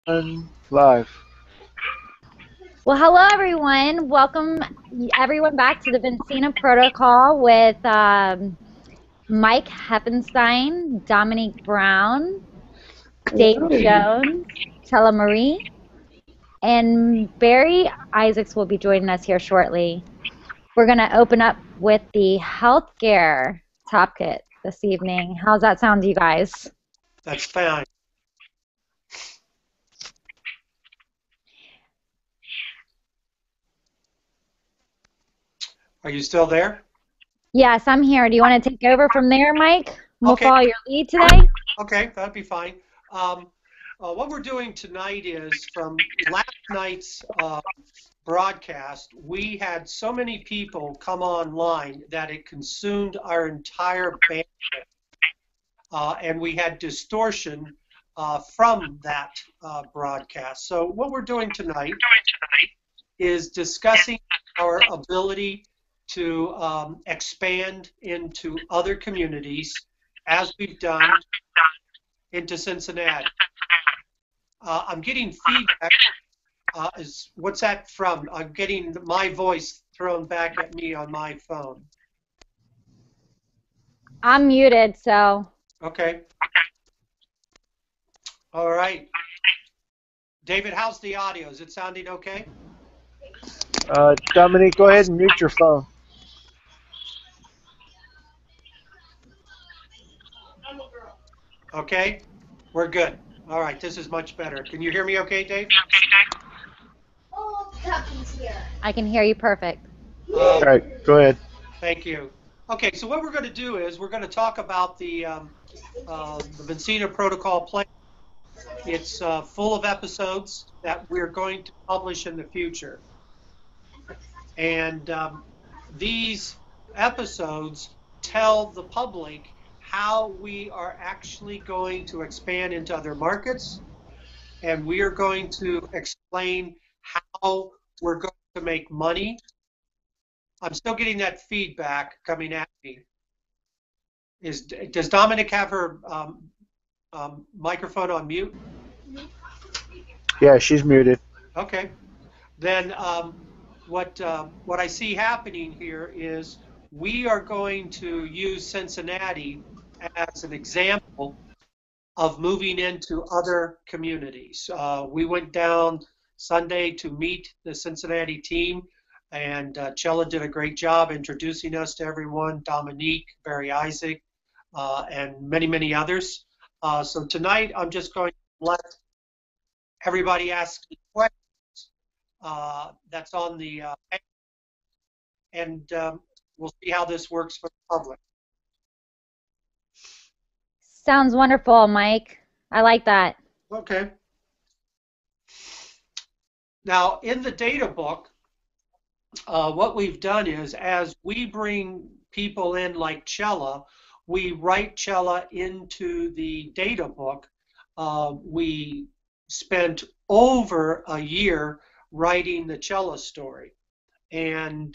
Live. Well, hello everyone. Welcome everyone back to the Vincina Protocol with Mike Heppenstein, Dominique Brown, Dave Jones, Chella Marie, and Barry Isaacs will be joining us here shortly. We're going to open up with the healthcare topic this evening. How's that sound to you guys? That's fine. Are you still there? Yes, I'm here. Do you want to take over from there, Mike? We'll Okay. follow your lead today. Okay, that'd be fine. What we're doing tonight is from last night's broadcast, we had so many people come online that it consumed our entire bandwidth, and we had distortion from that broadcast. So what we're doing tonight is discussing our ability to expand into other communities as we've done into Cincinnati. I'm getting feedback. What's that from? I'm getting my voice thrown back at me on my phone. I'm muted, so. Okay. All right. David, how's the audio? Is it sounding okay? Dominique, go ahead and mute your phone. Okay. We're good. All right. This is much better. Can you hear me okay, Dave? I can hear you perfect. All right, go ahead. Thank you. Okay, so what we're going to do is we're going to talk about the Vincina Protocol play. It's full of episodes that we're going to publish in the future. And these episodes tell the public how we are actually going to expand into other markets, and we are going to explain how we're going to make money. I'm still getting that feedback coming at me. Does Dominic have her microphone on mute? Yeah, she's muted. Okay. Then what I see happening here is we are going to use Cincinnati as an example of moving into other communities. We went down Sunday to meet the Cincinnati team, and Chella did a great job introducing us to everyone, Dominique, Barry Isaac, and many, many others. So tonight I'm just going to let everybody ask questions that's on the and we'll see how this works for the public. Sounds wonderful, Mike. I like that. Okay. Now, in the data book, what we've done is as we bring people in like Chella, we write Chella into the data book. We spent over a year writing the Chella story. And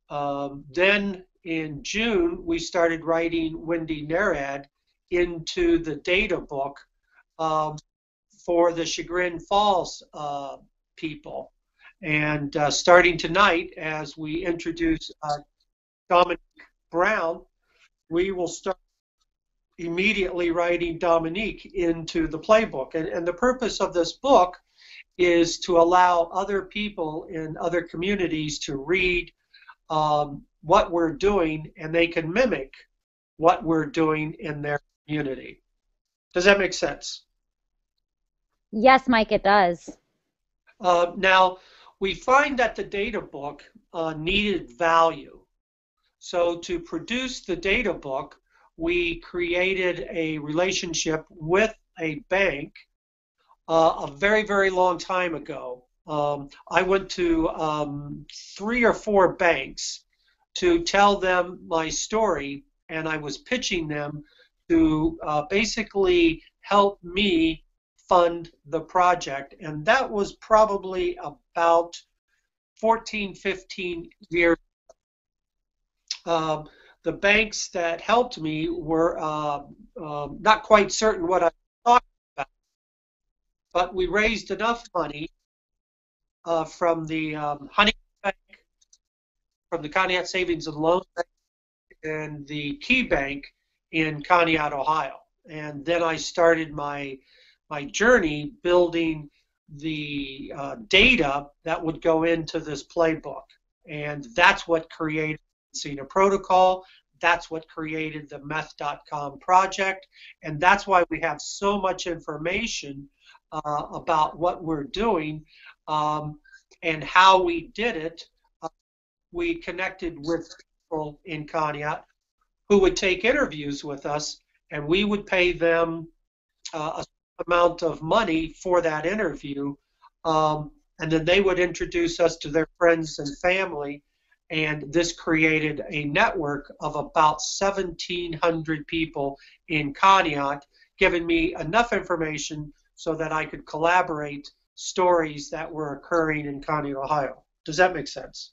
then in June, we started writing Wendy Nerad into the data book for the Chagrin Falls people. And starting tonight, as we introduce Dominique Brown, we will start immediately writing Dominique into the playbook. And the purpose of this book is to allow other people in other communities to read what we're doing, and they can mimic what we're doing in their community. Does that make sense? Yes, Mike, it does. Now, we find that the data book needed value. So to produce the data book, we created a relationship with a bank a very, very long time ago. I went to 3 or 4 banks to tell them my story, and I was pitching them to basically help me fund the project. And that was probably about 14, 15 years. The banks that helped me were not quite certain what I was talking about. but we raised enough money from the Honey Bank, from the Conneaut Savings and Loan Bank, and the Key Bank in Conneaut, Ohio. And then I started my journey building the data that would go into this playbook. And that's what created the Vincina protocol. That's what created the meth.com project. And that's why we have so much information about what we're doing and how we did it. We connected with people in Conneaut who would take interviews with us, and we would pay them a amount of money for that interview, and then they would introduce us to their friends and family, and this created a network of about 1,700 people in Conneaut, giving me enough information so that I could collaborate stories that were occurring in Conneaut, Ohio. Does that make sense?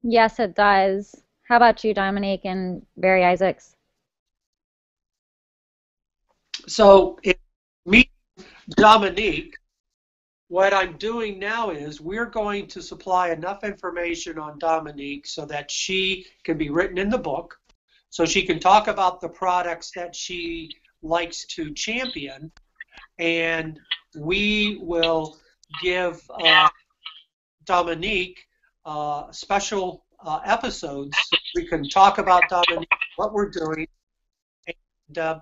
Yes, it does. How about you, Dominique and Barry Isaacs? So in meeting Dominique, what I'm doing now is we're going to supply enough information on Dominique so that she can be written in the book, so she can talk about the products that she likes to champion, and we will give Dominique special episodes so we can talk about Dominique, what we're doing, and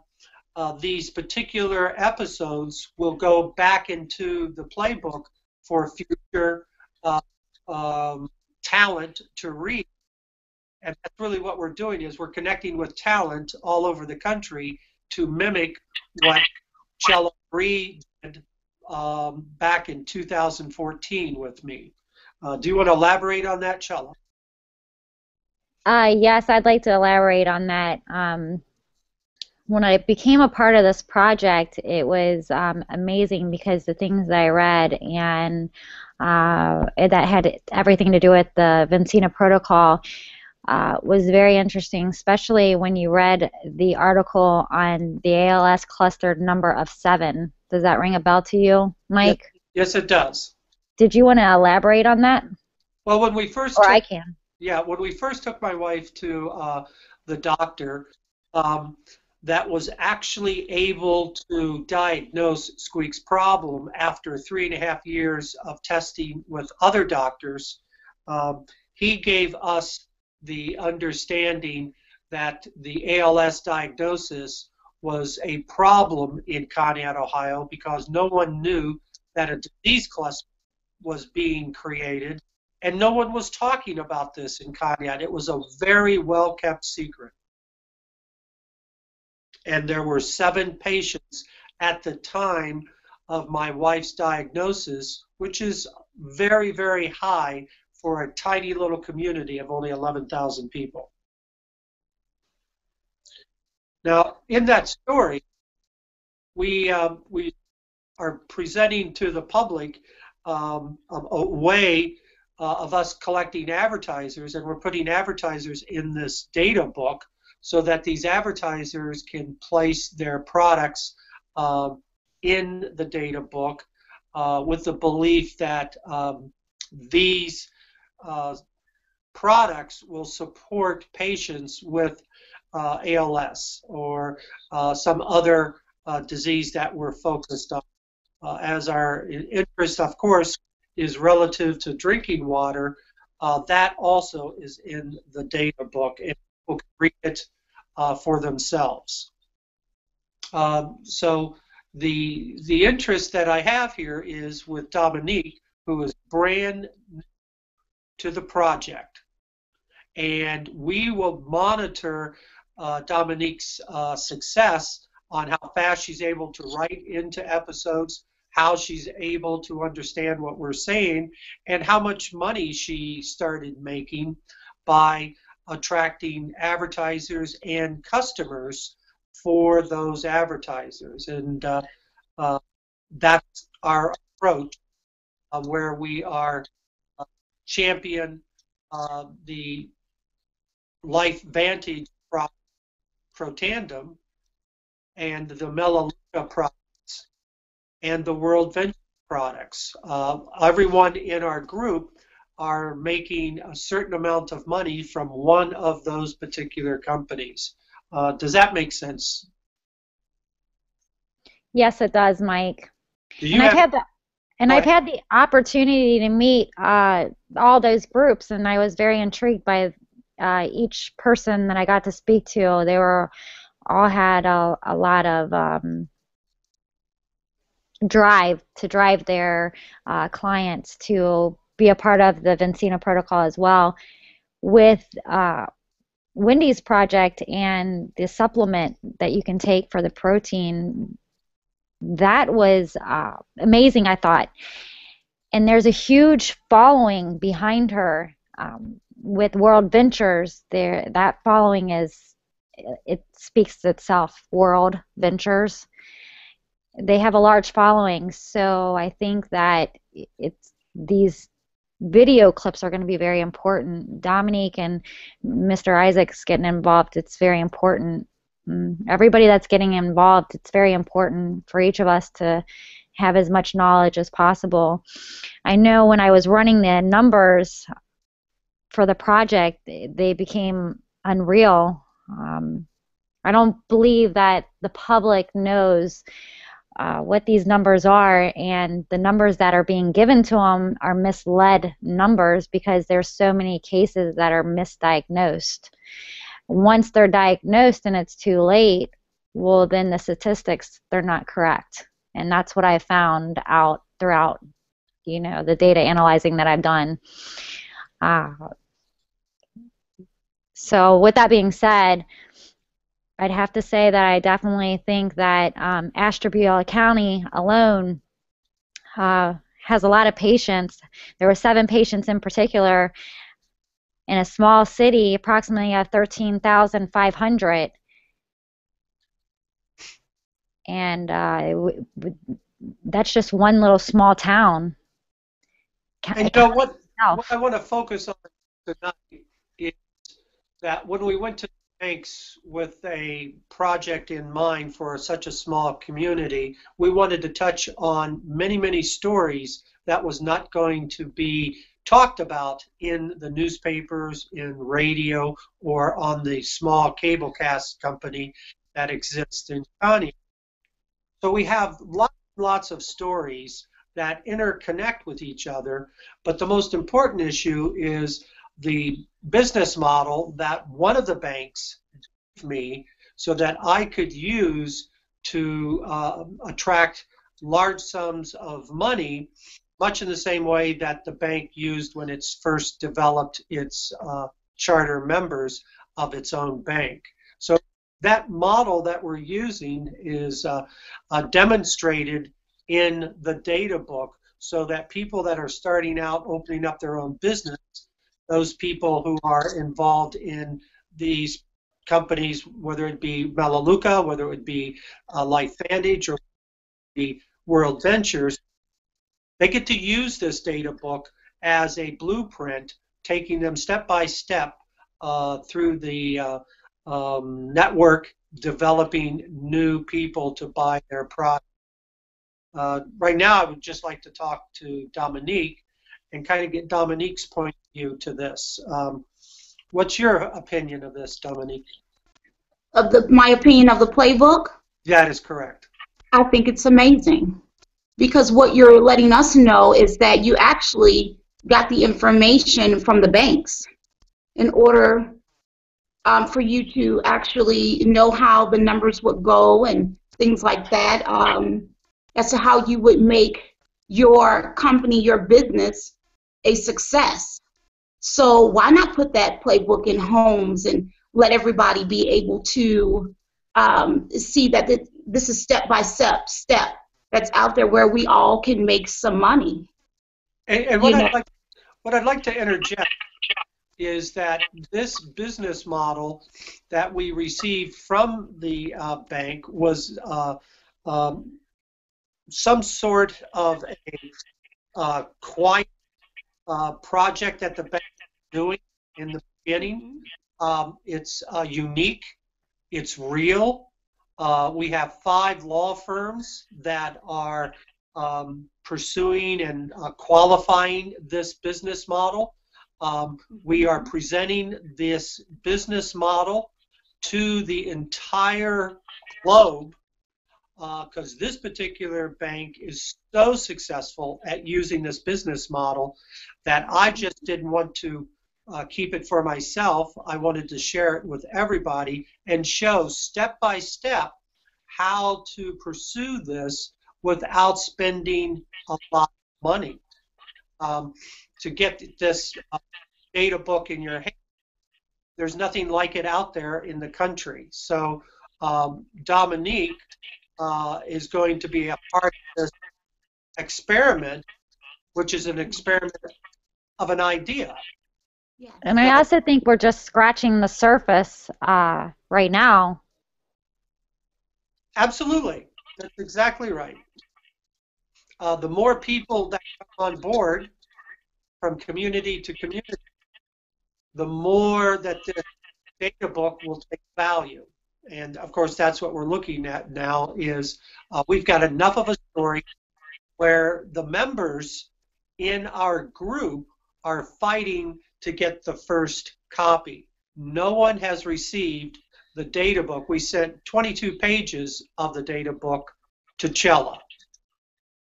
these particular episodes will go back into the playbook for future talent to read. And that's really what we're doing, is we're connecting with talent all over the country to mimic what Cello Bree did back in 2014 with me. Do you want to elaborate on that, Cello? Yes, I'd like to elaborate on that. When I became a part of this project, it was amazing because the things that I read and that had everything to do with the Vincina protocol was very interesting, especially when you read the article on the ALS cluster number of 7. Does that ring a bell to you, Mike? Yes, it does. Did you want to elaborate on that? Well, when we first or I can. Yeah, when we first took my wife to the doctor, that was actually able to diagnose Squeak's problem after 3.5 years of testing with other doctors. He gave us the understanding that the ALS diagnosis was a problem in Conneaut, Ohio, because no one knew that a disease cluster was being created, and no one was talking about this in Conneaut. It was a very well-kept secret. And there were 7 patients at the time of my wife's diagnosis, which is very, very high for a tiny little community of only 11,000 people. Now, in that story, we are presenting to the public a way of us collecting advertisers, and we're putting advertisers in this data book so that these advertisers can place their products in the data book with the belief that these products will support patients with ALS or some other disease that we're focused on. As our interest, of course, is relative to drinking water, that also is in the data book, and people can read it for themselves. So the interest that I have here is with Dominique, who is brand new to the project, and we will monitor Dominique's success on how fast she's able to write into episodes, how she's able to understand what we're saying, and how much money she started making by attracting advertisers and customers for those advertisers. And that's our approach, where we are champion the Life Vantage Pro Tandem and the Melaleuca products and the World Venture products. Everyone in our group are making a certain amount of money from one of those particular companies. Does that make sense? Yes, it does, Mike. Do you And I've have? had the and Go I've ahead. had the opportunity to meet all those groups, and I was very intrigued by each person that I got to speak to. They were all had a lot of drive to drive their clients to be a part of the Vincina protocol as well. With Wendy's project and the supplement that you can take for the protein, that was amazing, I thought. And there's a huge following behind her with World Ventures. There, that following is, it speaks itself. World Ventures, they have a large following, so I think that it's these video clips are going to be very important. Dominique and Mr. Isaacs getting involved, it's very important. Everybody that's getting involved, it's very important for each of us to have as much knowledge as possible. I know when I was running the numbers for the project, they became unreal. I don't believe that the public knows what these numbers are, and the numbers that are being given to them are misled numbers because there's so many cases that are misdiagnosed. Once they're diagnosed and it's too late, well, then the statistics, they're not correct. And that's what I found out throughout, the data analyzing that I've done. So with that being said, I'd have to say that I definitely think that Ashtabula County alone has a lot of patients. There were 7 patients in particular in a small city, approximately 13,500. And that's just one little small town. And what I want to focus on tonight is that when we went to the banks with a project in mind for such a small community, we wanted to touch on many, many stories that was not going to be talked about in the newspapers, in radio, or on the small cable cast company that exists in Connie. So we have lots of stories that interconnect with each other, but the most important issue is the business model that one of the banks gave me so that I could use to attract large sums of money, much in the same way that the bank used when it's first developed its charter members of its own bank. So that model that we're using is demonstrated in the data book so that people that are starting out opening up their own business, those people who are involved in these companies, whether it be Melaleuca, whether it would be Life Vantage or the World Ventures, they get to use this data book as a blueprint, taking them step by step through the network, developing new people to buy their product. Right now, I would just like to talk to Dominique and kind of get Dominique's point of view to this. What's your opinion of this, Dominique? My opinion of the playbook? That is correct. I think it's amazing because what you're letting us know is that you actually got the information from the banks in order for you to actually know how the numbers would go and things like that, as to how you would make your company, your business, a success. So why not put that playbook in homes and let everybody be able to see that this is step-by-step that's out there where we all can make some money. And what I'd like to interject is that this business model that we received from the bank was some sort of a quiet project that the bank is doing in the beginning. It's unique. It's real. We have 5 law firms that are pursuing and qualifying this business model. We are presenting this business model to the entire globe because this particular bank is so successful at using this business model that I just didn't want to keep it for myself. I wanted to share it with everybody and show step by step how to pursue this without spending a lot of money. To get this data book in your hand, there's nothing like it out there in the country. So Dominique is going to be a part of this experiment, which is an experiment of an idea. Yes. And I also think we're just scratching the surface right now. Absolutely. That's exactly right. The more people that come on board from community to community, the more that this data book will take value. And of course, that's what we're looking at now is we've got enough of a story where the members in our group are fighting to get the first copy. No one has received the data book. We sent 22 pages of the data book to Chella.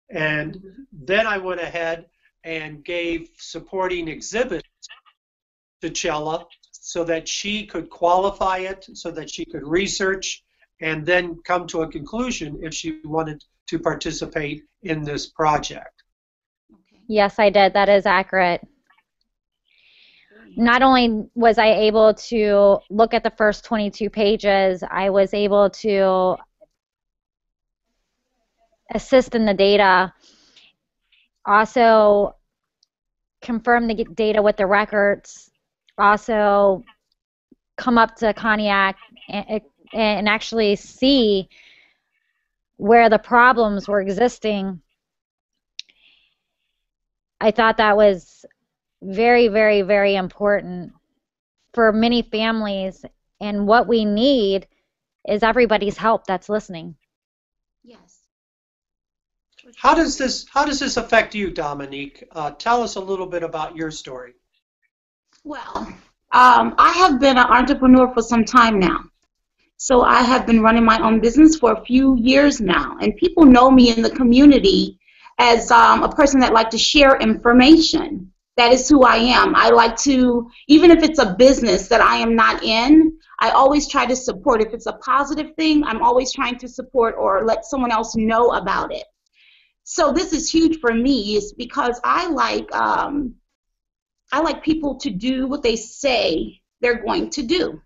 And then I went ahead and gave supporting exhibits to Chella so that she could qualify it, so that she could research, and then come to a conclusion if she wanted to participate in this project. Okay. Yes, I did. That is accurate. Not only was I able to look at the first 22 pages, I was able to assist in the data, also confirm the data with the records, also come up to Cognac and actually see where the problems were existing. I thought that was very, very, very important for many families, and what we need is everybody's help that's listening. Yes. How does this affect you, Dominique? Tell us a little bit about your story. Well, I have been an entrepreneur for some time now. So I have been running my own business for a few years now, and people know me in the community as a person that like to share information. That is who I am. I like to, even if it's a business that I am not in, I always try to support. If it's a positive thing, I'm always trying to support or let someone else know about it. So this is huge for me, is because I like people to do what they say they're going to do.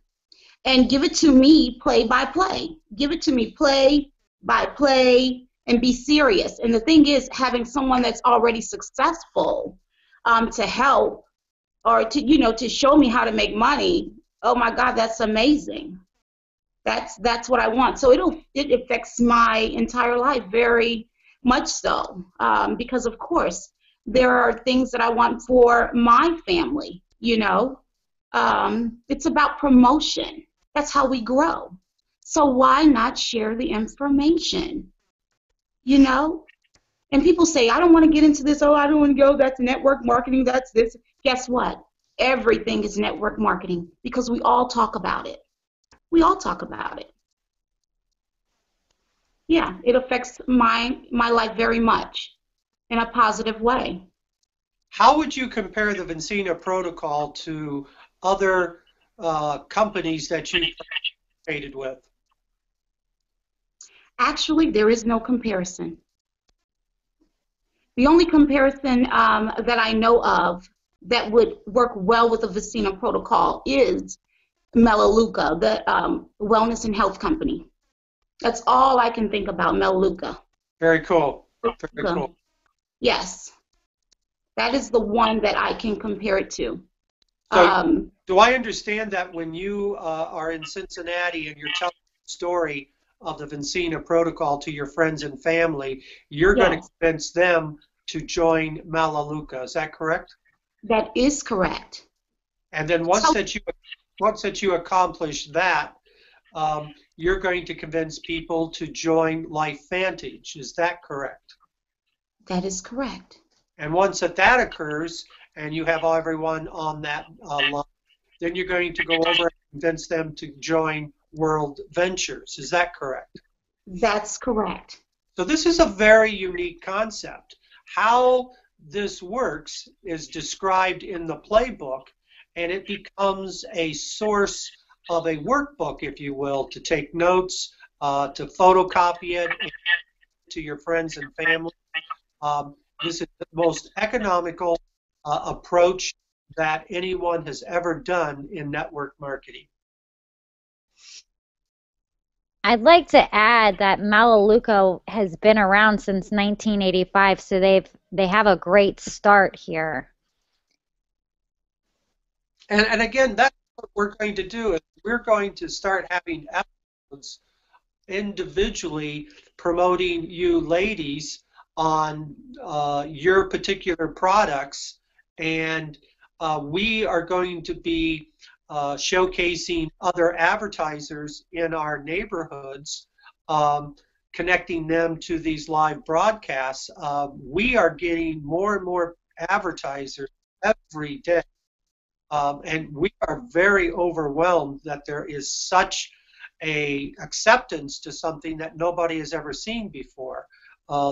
And give it to me play by play. Give it to me play by play and be serious. And the thing is, having someone that's already successful to help or to show me how to make money, oh my God, that's amazing. That's what I want. So it affects my entire life very much so, because of course there are things that I want for my family. It's about promotion. That's how we grow. So why not share the information? And people say, I don't want to get into this. Oh, I don't want to go. That's network marketing. That's this. Guess what? Everything is network marketing because we all talk about it. We all talk about it. Yeah, it affects my life very much in a positive way. How would you compare the Vincina protocol to other companies that you participated with? Actually, there is no comparison. The only comparison that I know of that would work well with the Vincina protocol is Melaleuca, the wellness and health company. That's all I can think about, Melaleuca. Very cool. Very cool. Yes. That is the one that I can compare it to. So, do I understand that when you are in Cincinnati and you're telling the story of the Vincina protocol to your friends and family, you're going to convince them to join Melaleuca? Is that correct? That is correct. And then once that you accomplish that, you're going to convince people to join LifeVantage. Is that correct? That is correct. And once that occurs, and you have everyone on that line, then you're going to go over and convince them to join World Ventures. Is that correct? That's correct. So this is a very unique concept. How this works is described in the playbook, and it becomes a source of a workbook, if you will, to take notes, to photocopy it to your friends and family. This is the most economical approach that anyone has ever done in network marketing. I'd like to add that Melaleuca has been around since 1985, so they have a great start here. And again, that's what we're going to do. Is we're going to start having episodes individually promoting you ladies on your particular products, and we are going to be showcasing other advertisers in our neighborhoods, connecting them to these live broadcasts. We are getting more and more advertisers every day, and we are very overwhelmed that there is such a acceptance to something that nobody has ever seen before.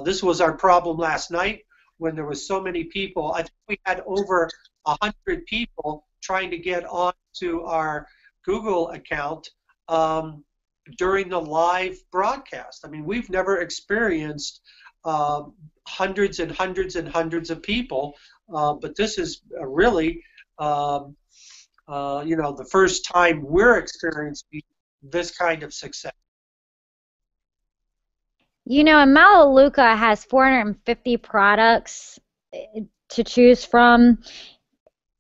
This was our problem last night when there was so many people. I think we had over 100 people trying to get onto our Google account during the live broadcast. I mean, we've never experienced hundreds and hundreds and hundreds of people, but this is really, the first time we're experiencing this kind of success. You know, and Melaleuca has 450 products to choose from.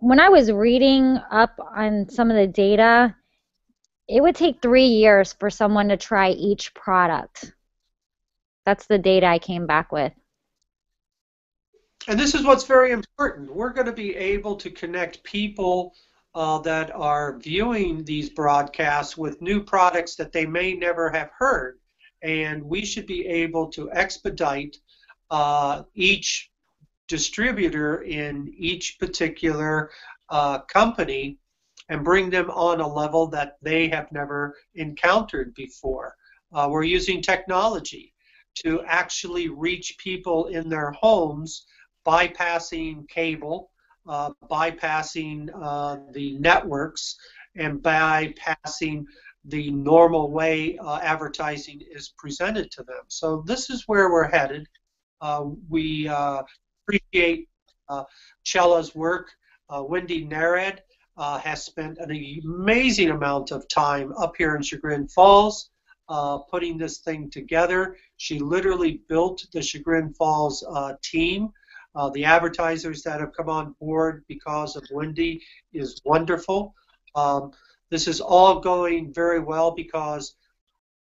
When I was reading up on some of the data, it would take 3 years for someone to try each product. That's the data I came back with. And this is what's very important. We're going to be able to connect people that are viewing these broadcasts with new products that they may never have heard. And we should be able to expedite each distributor in each particular company and bring them on a level that they have never encountered before. We're using technology to actually reach people in their homes, bypassing cable, bypassing the networks, and bypassing the normal way advertising is presented to them. So this is where we're headed. We appreciate Chella's work. Wendy Nared has spent an amazing amount of time up here in Chagrin Falls putting this thing together. She literally built the Chagrin Falls team. The advertisers that have come on board because of Wendy is wonderful. This is all going very well because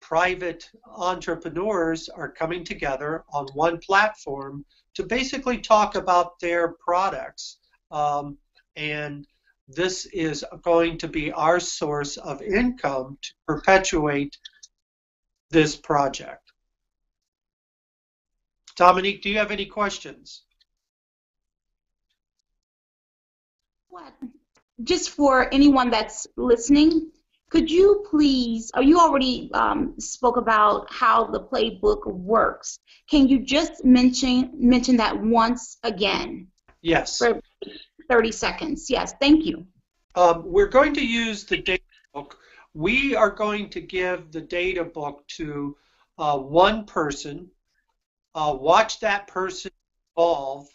private entrepreneurs are coming together on one platform to basically talk about their products. And this is going to be our source of income to perpetuate this project. Dominique, do you have any questions? What? Just for anyone that's listening, could you please, you already spoke about how the playbook works. Can you just mention that once again? Yes. For 30 seconds. Yes, thank you. We're going to use the data book. We are going to give the data book to one person, watch that person evolve,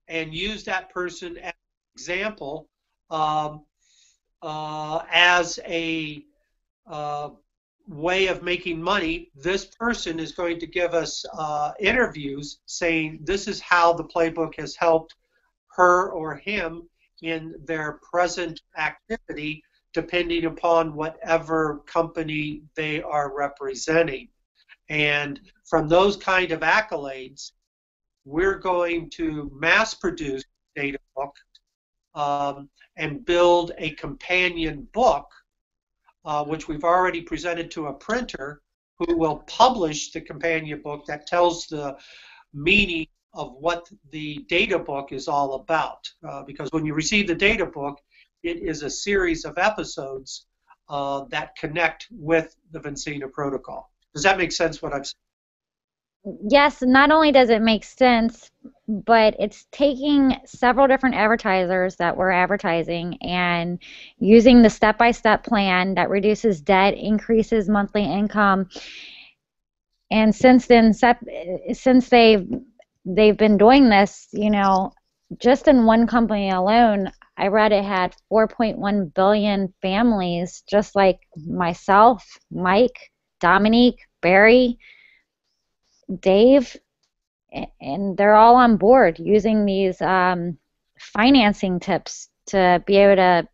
and use that person as an example as a way of making money. This person is going to give us interviews saying this is how the playbook has helped her or him in their present activity, depending upon whatever company they are representing. And from those kind of accolades, we're going to mass produce a data book and build a companion book, which we've already presented to a printer who will publish the companion book that tells the meaning of what the data book is all about. Because when you receive the data book, it is a series of episodes that connect with the Vincina protocol. Does that make sense what I've said? Yes, not only does it make sense, but it's taking several different advertisers that were advertising and using the step-by-step plan that reduces debt, increases monthly income. And since then, since they've been doing this, you know, just in one company alone, I read it had 4.1 billion families, just like myself, Mike, Dominique, Barry, Dave, and they're all on board using these financing tips to be able to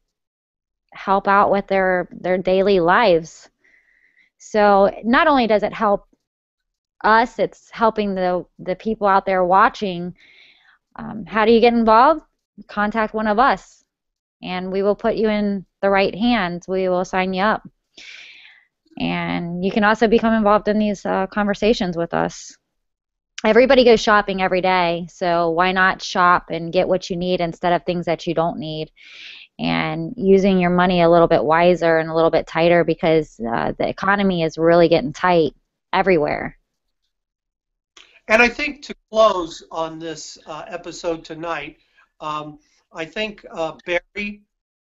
help out with their daily lives. So not only does it help us, it's helping the people out there watching. How do you get involved? Contact one of us, and we will put you in the right hands. We will sign you up. And you can also become involved in these conversations with us. Everybody goes shopping every day, so why not shop and get what you need instead of things that you don't need? And using your money a little bit wiser and a little bit tighter, because the economy is really getting tight everywhere. And I think to close on this episode tonight, I think Barry,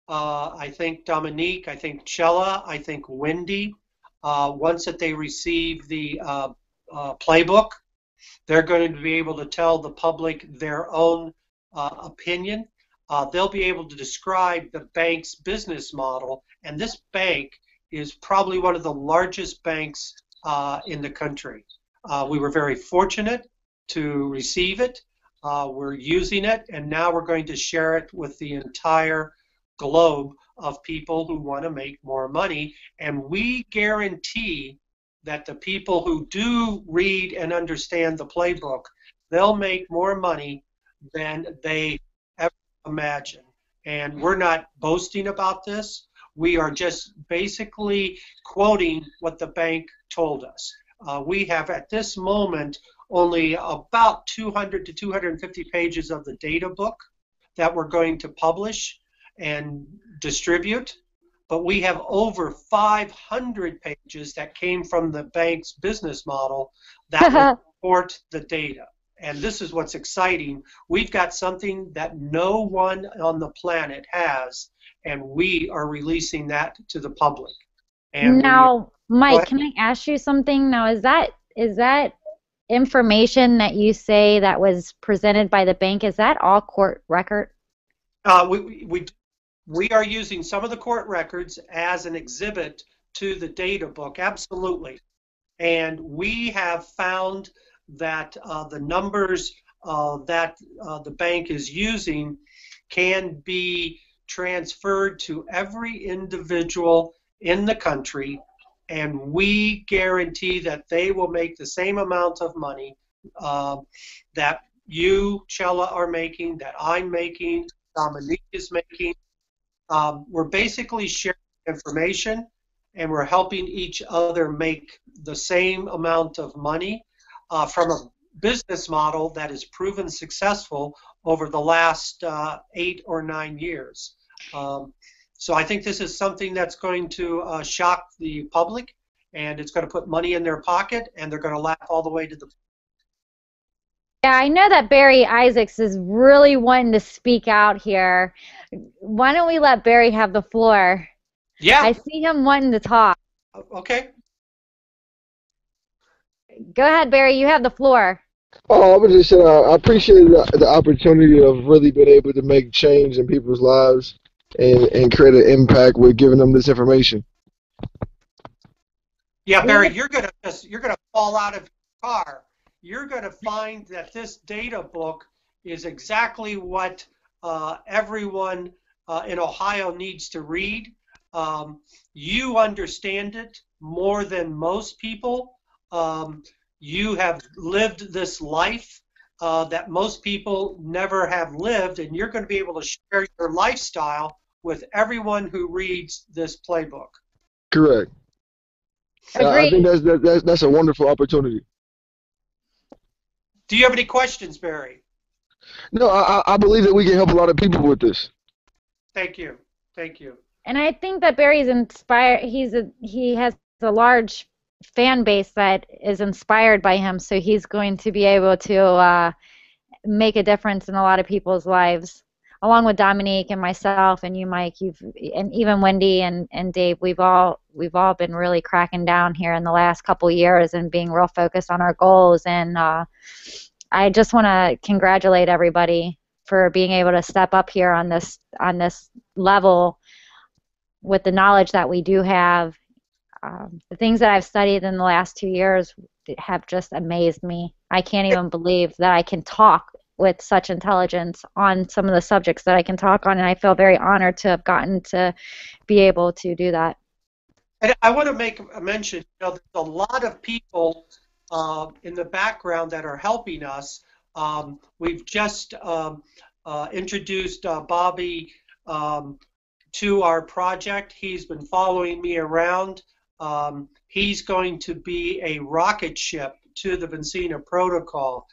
I think Dominique, I think Chella, I think Wendy, once that they receive the playbook, they're going to be able to tell the public their own opinion. They'll be able to describe the bank's business model, and this bank is probably one of the largest banks in the country. We were very fortunate to receive it. We're using it, and now we're going to share it with the entire globe of people who want to make more money. And we guarantee that the people who do read and understand the playbook, they'll make more money than they ever imagine. And we're not boasting about this. We are just basically quoting what the bank told us. We have at this moment only about 200 to 250 pages of the data book that we're going to publish and distribute, but we have over 500 pages that came from the bank's business model that will support the data. And this is what's exciting. We've got something that no one on the planet has, and we are releasing that to the public. And now, Mike, can I ask you something? Now, is that information that you say that was presented by the bank, is that all court record? We are using some of the court records as an exhibit to the data book, absolutely. And we have found that the numbers that the bank is using can be transferred to every individual in the country, and we guarantee that they will make the same amount of money that you, Chella, are making, that I'm making, Dominique is making. We're basically sharing information, and we're helping each other make the same amount of money from a business model that has proven successful over the last 8 or 9 years. So I think this is something that's going to shock the public, and it's going to put money in their pocket, and they're going to laugh all the way to the. Yeah, I know that Barry Isaacs is really wanting to speak out here. Why don't we let Barry have the floor? Yeah. I see him wanting to talk. Okay. Go ahead, Barry. You have the floor. Oh, I was just saying, I appreciate the opportunity of really being able to make change in people's lives and create an impact with giving them this information. Yeah, Barry, you're gonna fall out of your car. You're gonna find that this data book is exactly what everyone in Ohio needs to read. You understand it more than most people. You have lived this life that most people never have lived, and you're going to be able to share your lifestyle with everyone who reads this playbook. Correct. I think that's a wonderful opportunity. Do you have any questions, Barry? No, I believe that we can help a lot of people with this. Thank you. Thank you. And I think that Barry's inspired. He has a large fan base that is inspired by him, so he's going to be able to make a difference in a lot of people's lives. Along with Dominique and myself and you, Mike, and even Wendy and Dave, we've all been really cracking down here in the last couple years and being real focused on our goals. And I just want to congratulate everybody for being able to step up here on this level with the knowledge that we do have. The things that I've studied in the last 2 years have just amazed me. I can't even believe that I can talk with such intelligence on some of the subjects that I can talk on, and I feel very honored to have gotten to be able to do that. And I want to make a mention, there's a lot of people in the background that are helping us. We've just introduced Bobby to our project. He's been following me around. He's going to be a rocket ship to the Vincina protocol.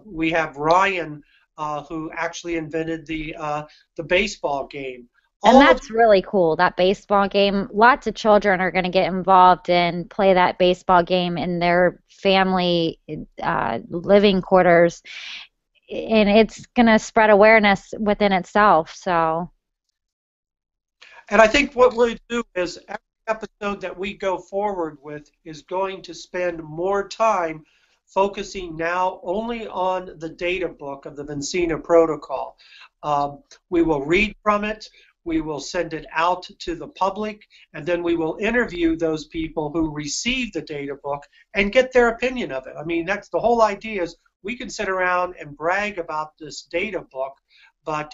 We have Ryan, who actually invented the baseball game. And that's really cool, that baseball game. Lots of children are going to get involved and play that baseball game in their family living quarters. And it's going to spread awareness within itself. So. And I think what we'll do is every episode that we go forward with is going to spend more time focusing now only on the data book of the Vincina protocol. We will read from it, we will send it out to the public, and then we will interview those people who receive the data book and get their opinion of it. I mean, that's the whole idea, is we can sit around and brag about this data book, but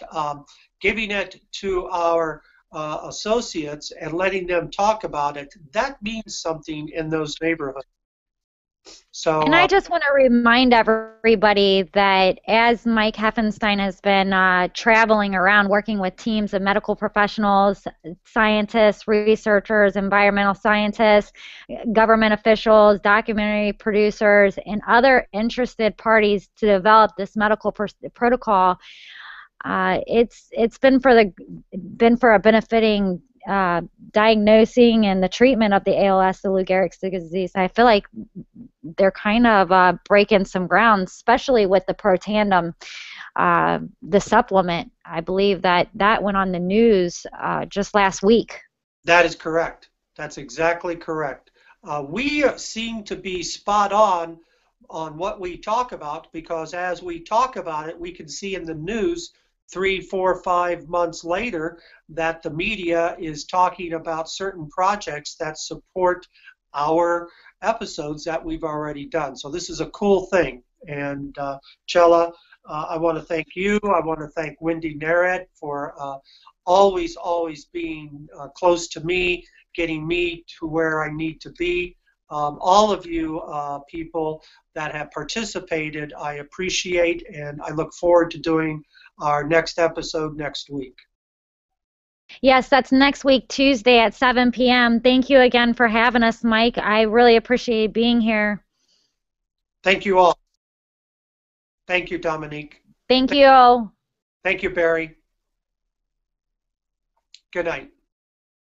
giving it to our associates and letting them talk about it, that means something in those neighborhoods. So, and I just want to remind everybody that as Mike Heffenstein has been traveling around working with teams of medical professionals, scientists, researchers, environmental scientists, government officials, documentary producers, and other interested parties to develop this medical protocol, it's been for a benefiting diagnosing and the treatment of the ALS, the Lou Gehrig's disease. I feel like they're kind of breaking some ground, especially with the Protandim, the supplement. I believe that went on the news just last week. That is correct. That's exactly correct. We seem to be spot on what we talk about, because as we talk about it, we can see in the news 3, 4, 5 months later that the media is talking about certain projects that support our episodes that we've already done. So this is a cool thing. And Chella, I want to thank you. I want to thank Wendy Nared for always being close to me, getting me to where I need to be. All of you people that have participated, I appreciate, and I look forward to doing our next episode next week. Yes, that's next week, Tuesday at 7 p.m. Thank you again for having us, Mike. I really appreciate being here. Thank you all. Thank you, Dominique. Thank you. Thank you, Barry. Good night.